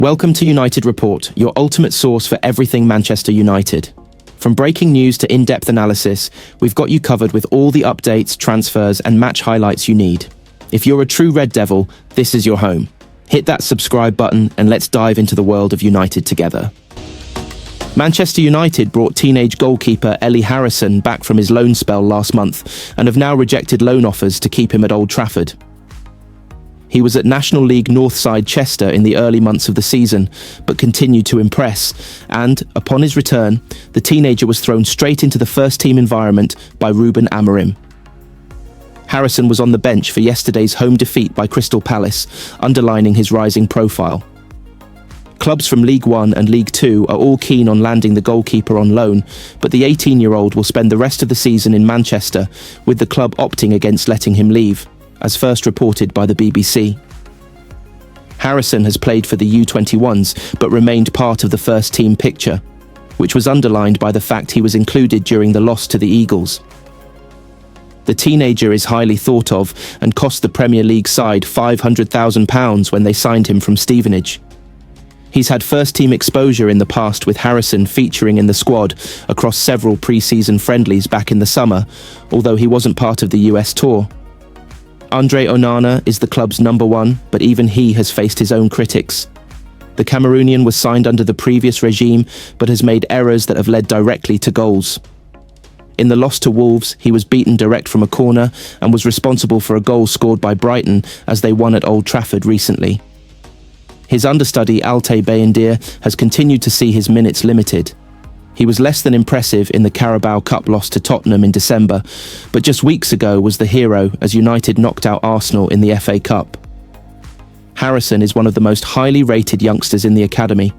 Welcome to United Report, your ultimate source for everything Manchester United. From breaking news to in-depth analysis, we've got you covered with all the updates, transfers, and match highlights you need. If you're a true Red Devil, this is your home. Hit that subscribe button and let's dive into the world of United together. Manchester United brought teenage goalkeeper Ellie Harrison back from his loan spell last month and have now rejected loan offers to keep him at Old Trafford. He was at National League North side Chester in the early months of the season, but continued to impress, and, upon his return, the teenager was thrown straight into the first-team environment by RUBEN AMORIM. Harrison was on the bench for yesterday's home defeat by Crystal Palace, underlining his rising profile. Clubs from League One and League Two are all keen on landing the goalkeeper on loan, but the 18-year-old will spend the rest of the season in Manchester, with the club opting against letting him leave, as first reported by the BBC. Harrison has played for the U21s, but remained part of the first-team picture, which was underlined by the fact he was included during the loss to the Eagles. The teenager is highly thought of and cost the Premier League side £500,000 when they signed him from Stevenage. He's had first-team exposure in the past, with Harrison featuring in the squad across several pre-season friendlies back in the summer, although he wasn't part of the US tour. Andre Onana is the club's #1, but even he has faced his own critics. The Cameroonian was signed under the previous regime, but has made errors that have led directly to goals. In the loss to Wolves, he was beaten direct from a corner and was responsible for a goal scored by Brighton as they won at Old Trafford recently. His understudy Altay Bayindir has continued to see his minutes limited. He was less than impressive in the Carabao Cup loss to Tottenham in December, but just weeks ago was the hero as United knocked out Arsenal in the FA Cup. Harrison is one of the most highly rated youngsters in the academy.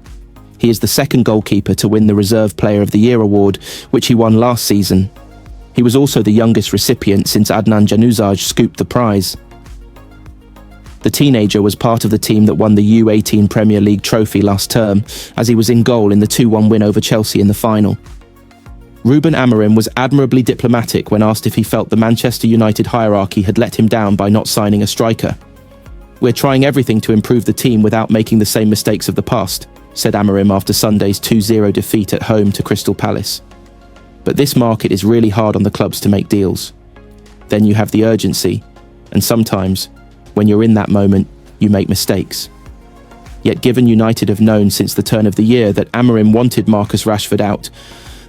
He is the second goalkeeper to win the Reserve Player of the Year award, which he won last season. He was also the youngest recipient since Adnan Januzaj scooped the prize. The teenager was part of the team that won the U18 Premier League trophy last term, as he was in goal in the 2-1 win over Chelsea in the final. RUBEN AMORIM was admirably diplomatic when asked if he felt the Manchester United hierarchy had let him down by not signing a striker. "We're trying everything to improve the team without making the same mistakes of the past," said AMORIM after Sunday's 2-0 defeat at home to Crystal Palace. "But this market is really hard on the clubs to make deals. Then you have the urgency, and sometimes, when you're in that moment, you make mistakes." Yet given United have known since the turn of the year that AMORIM wanted Marcus Rashford out,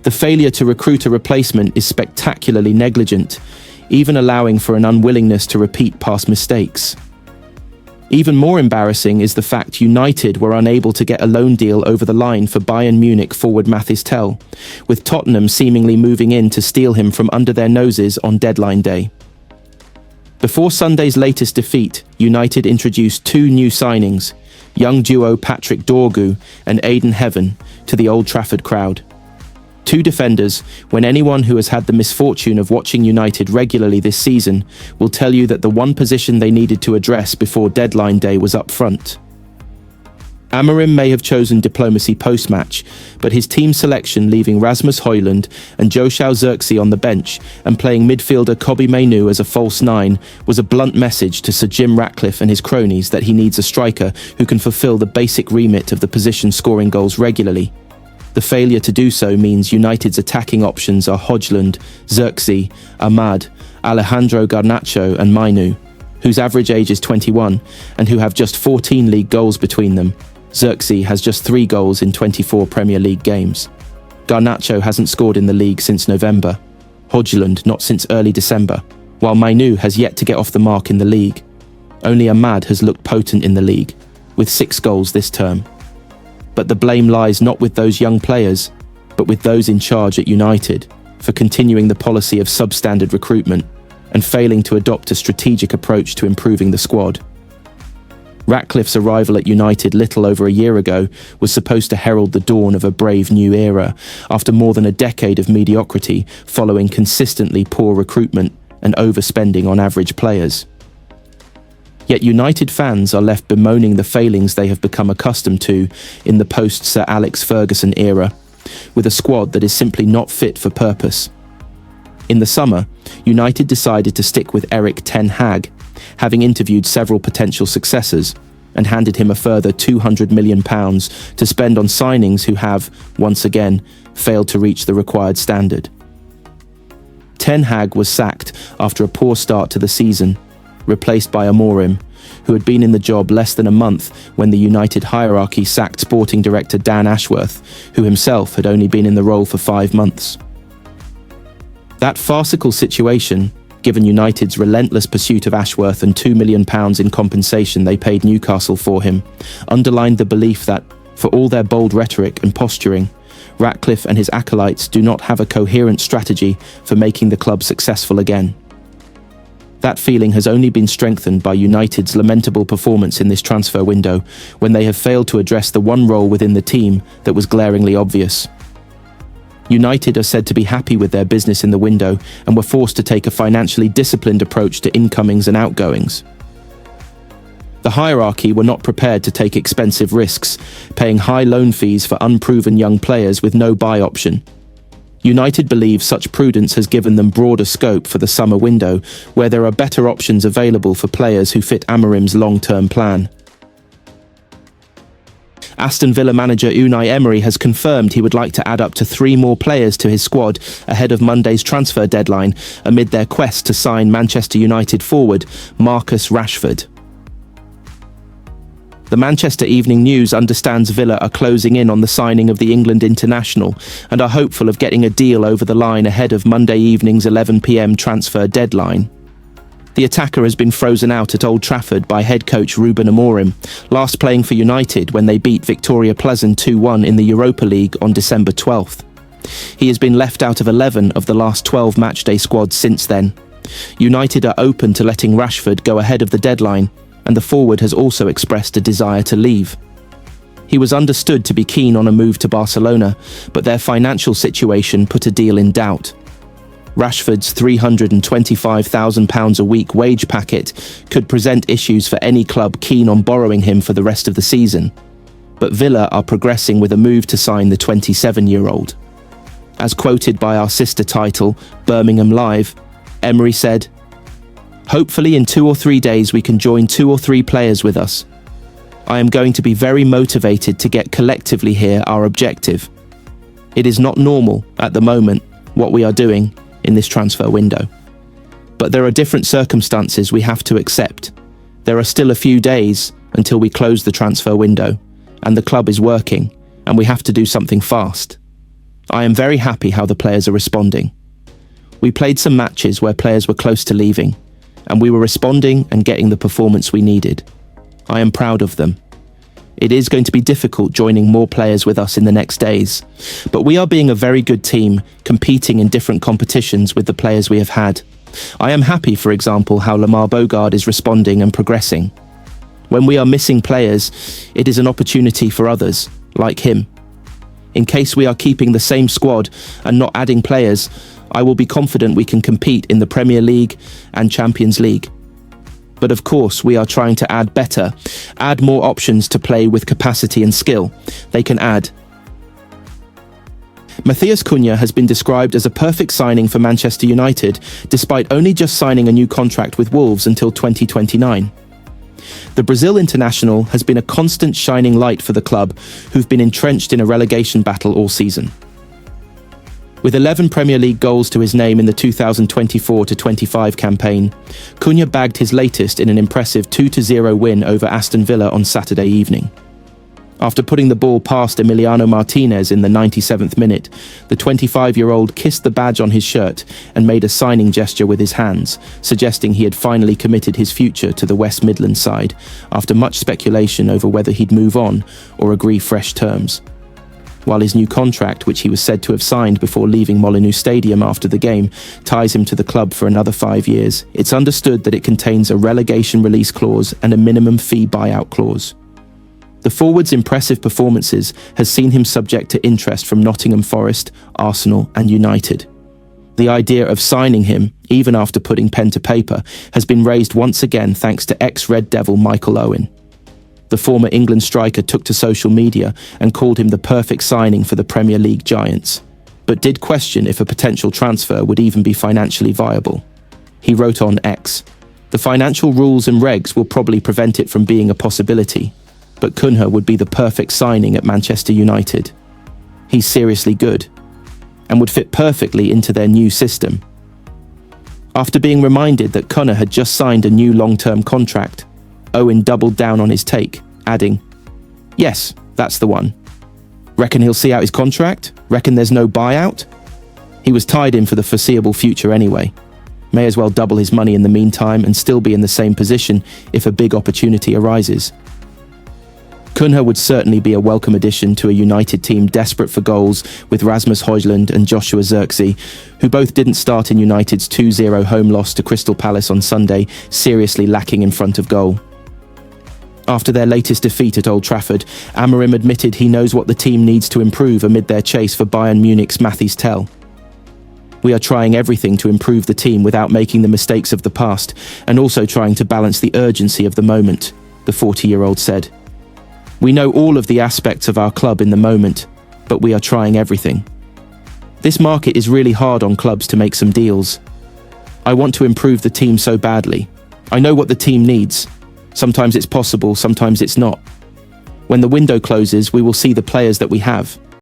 the failure to recruit a replacement is spectacularly negligent, even allowing for an unwillingness to repeat past mistakes. Even more embarrassing is the fact United were unable to get a loan deal over the line for Bayern Munich forward Mathys Tel, with Tottenham seemingly moving in to steal him from under their noses on deadline day. Before Sunday's latest defeat, United introduced two new signings, young duo Patrick Dorgu and Aiden Heaven, to the Old Trafford crowd. Two defenders, when anyone who has had the misfortune of watching United regularly this season will tell you that the one position they needed to address before deadline day was up front. AMORIM may have chosen diplomacy post-match, but his team selection leaving Rasmus Højlund and Joshua Zirkzee on the bench and playing midfielder Kobbie Mainoo as a false nine was a blunt message to Sir Jim Ratcliffe and his cronies that he needs a striker who can fulfil the basic remit of the position scoring goals regularly. The failure to do so means United's attacking options are Højlund, Zirkzee, Ahmad, Alejandro Garnacho and Mainoo, whose average age is 21 and who have just 14 league goals between them. Zirkzee has just 3 goals in 24 Premier League games. Garnacho hasn't scored in the league since November. Højlund not since early December, while Mainoo has yet to get off the mark in the league. Only Ahmad has looked potent in the league, with 6 goals this term. But the blame lies not with those young players, but with those in charge at United, for continuing the policy of substandard recruitment and failing to adopt a strategic approach to improving the squad. Ratcliffe's arrival at United little over a year ago was supposed to herald the dawn of a brave new era, after more than a decade of mediocrity following consistently poor recruitment and overspending on average players. Yet United fans are left bemoaning the failings they have become accustomed to in the post-Sir Alex Ferguson era, with a squad that is simply not fit for purpose. In the summer, United decided to stick with Erik Ten Hag, having interviewed several potential successors, and handed him a further £200 million to spend on signings who have, once again, failed to reach the required standard. Ten Hag was sacked after a poor start to the season, replaced by AMORIM, who had been in the job less than a month when the United hierarchy sacked sporting director Dan Ashworth, who himself had only been in the role for 5 months. That farcical situation, given United's relentless pursuit of Ashworth and £2 million in compensation they paid Newcastle for him, underlined the belief that, for all their bold rhetoric and posturing, Ratcliffe and his acolytes do not have a coherent strategy for making the club successful again. That feeling has only been strengthened by United's lamentable performance in this transfer window, when they have failed to address the one role within the team that was glaringly obvious. United are said to be happy with their business in the window and were forced to take a financially disciplined approach to incomings and outgoings. The hierarchy were not prepared to take expensive risks, paying high loan fees for unproven young players with no buy option. United believe such prudence has given them broader scope for the summer window, where there are better options available for players who fit AMORIM's long-term plan. Aston Villa manager Unai Emery has confirmed he would like to add up to 3 more players to his squad ahead of Monday's transfer deadline, amid their quest to sign Manchester United forward Marcus Rashford. The Manchester Evening News understands Villa are closing in on the signing of the England international and are hopeful of getting a deal over the line ahead of Monday evening's 11 p.m. transfer deadline. The attacker has been frozen out at Old Trafford by head coach RUBEN AMORIM, last playing for United when they beat Victoria Pleasant 2-1 in the Europa League on December 12th. He has been left out of 11 of the last 12 matchday squads since then. United are open to letting Rashford go ahead of the deadline, and the forward has also expressed a desire to leave. He was understood to be keen on a move to Barcelona, but their financial situation put a deal in doubt. Rashford's £325,000 a week wage packet could present issues for any club keen on borrowing him for the rest of the season, but Villa are progressing with a move to sign the 27-year-old. As quoted by our sister title, Birmingham Live, Emery said, "Hopefully in 2 or 3 days we can join 2 or 3 players with us. I am going to be very motivated to get collectively here our objective. It is not normal, at the moment, what we are doing in this transfer window. But there are different circumstances we have to accept. There are still a few days until we close the transfer window, and the club is working, and we have to do something fast. I am very happy how the players are responding. We played some matches where players were close to leaving, and we were responding and getting the performance we needed. I am proud of them. It is going to be difficult joining more players with us in the next days, but we are being a very good team, competing in different competitions with the players we have had. I am happy, for example, how Lamar Bogard is responding and progressing. When we are missing players, it is an opportunity for others, like him. In case we are keeping the same squad and not adding players, I will be confident we can compete in the Premier League and Champions League. But of course, we are trying to add more options to play with capacity and skill. They can add. Matheus Cunha has been described as a perfect signing for Manchester United, despite only just signing a new contract with Wolves until 2029. The Brazil international has been a constant shining light for the club, who've been entrenched in a relegation battle all season. With 11 Premier League goals to his name in the 2024-25 campaign, Cunha bagged his latest in an impressive 2-0 win over Aston Villa on Saturday evening. After putting the ball past Emiliano Martinez in the 97th minute, the 25-year-old kissed the badge on his shirt and made a signing gesture with his hands, suggesting he had finally committed his future to the West Midlands side, after much speculation over whether he'd move on or agree fresh terms. While his new contract, which he was said to have signed before leaving Molineux Stadium after the game, ties him to the club for another 5 years, it's understood that it contains a relegation release clause and a minimum fee buyout clause. The forward's impressive performances has seen him subject to interest from Nottingham Forest, Arsenal and United. The idea of signing him, even after putting pen to paper, has been raised once again thanks to ex-Red Devil Michael Owen. The former England striker took to social media and called him the perfect signing for the Premier League giants, but did question if a potential transfer would even be financially viable. He wrote on X, The financial rules and regs will probably prevent it from being a possibility, but Cunha would be the perfect signing at Manchester United. He's seriously good, and would fit perfectly into their new system. After being reminded that Cunha had just signed a new long-term contract, Owen doubled down on his take, adding, "Yes, that's the one. Reckon he'll see out his contract? Reckon there's no buyout?" He was tied in for the foreseeable future anyway. May as well double his money in the meantime and still be in the same position if a big opportunity arises. Cunha would certainly be a welcome addition to a United team desperate for goals with Rasmus Højlund and Joshua Zirkzee, who both didn't start in United's 2-0 home loss to Crystal Palace on Sunday, seriously lacking in front of goal. After their latest defeat at Old Trafford, AMORIM admitted he knows what the team needs to improve amid their chase for Bayern Munich's Mathys Tel. "We are trying everything to improve the team without making the mistakes of the past, and also trying to balance the urgency of the moment," the 40-year-old said. "We know all of the aspects of our club in the moment, but we are trying everything. This market is really hard on clubs to make some deals. I want to improve the team so badly. I know what the team needs. Sometimes it's possible, sometimes it's not. When the window closes, we will see the players that we have.